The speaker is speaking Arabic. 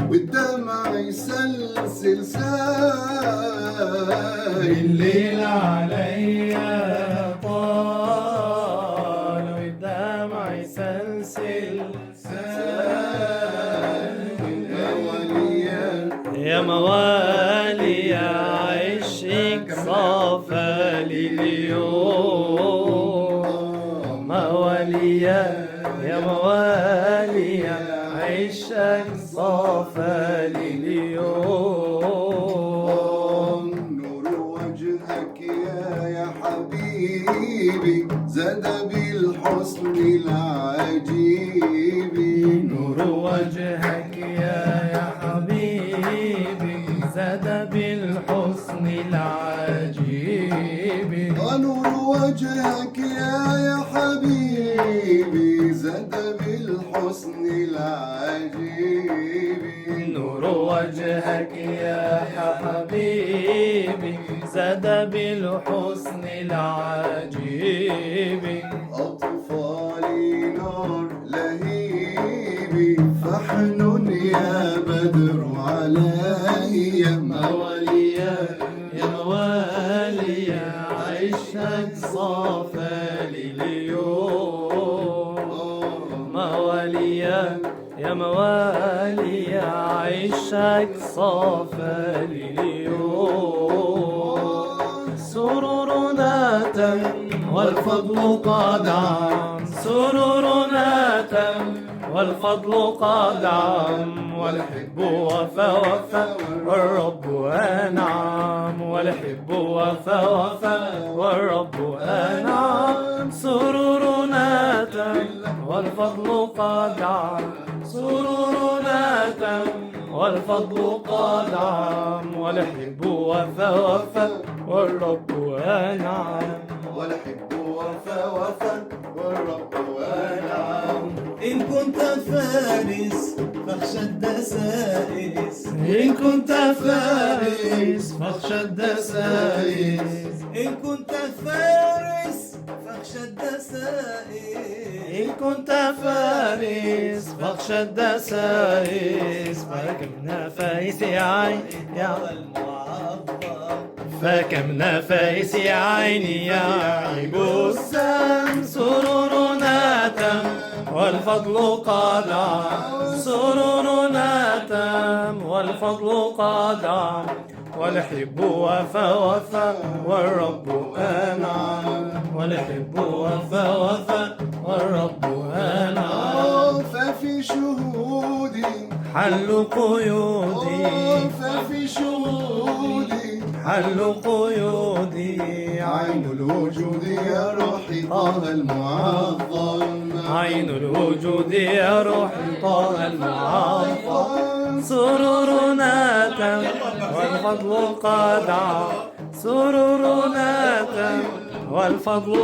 والدمع يسلسل سايل. الليل عليا طال والدمع يسلسل سايل. يا موالي عشق صافى اليوم. مواليا يا موالي عشق صافى اليوم. نور وجهك يا حبيبي زاد بالحسن العجيب. نور وجهك يا حبيبي زاد بالحسن العجيب. نور وجهك يا حبيبي زاد بالحسن العجيب. نور وجهك يا حبيبي زاد بالحسن العجيب. أطفالي نار لهيبي فحن يا بدر علي. مواليا يا مواليا عشق صافى اليوم. مواليا يا مواليا عشق صافى اليوم. سرورنا تم والفضل قد عم. سرورنا تم والفضل قد عم. والحب وفى وفى والرب أنعم. والحب وفى وفى والرب أنعم. سرورنا تم والفضل قد عم. سرورنا تم والفضل قد عم. والحب وفى وفى والرب أنعم. والحب وفى وفى والرب أنعم. إن كنت فارس فاخشى الدسائس. إن كنت فارس فاخشى الدسائس. إن كنت فارس فاخشى الدسائس. إن كنت فارس فاخشى الدسائس. فكم نفايس يا عين يا المعظم فكم نفايس يا عيني يا عيب السم. سرورنا تم والفضل قد عم. سرورنا تم والفضل قد عم. والحب وفى وفى والرب أنعم. والحب وفى وفى والرب أنعم. ففي شهودي حل قيودي. ففي شهودي حل قيودي. عين الوجود يا روحي طه المعظم. عين الوجود يا روحي طه المعظم. سرورنا تم والفضل قد عم. سرورنا تم والفضل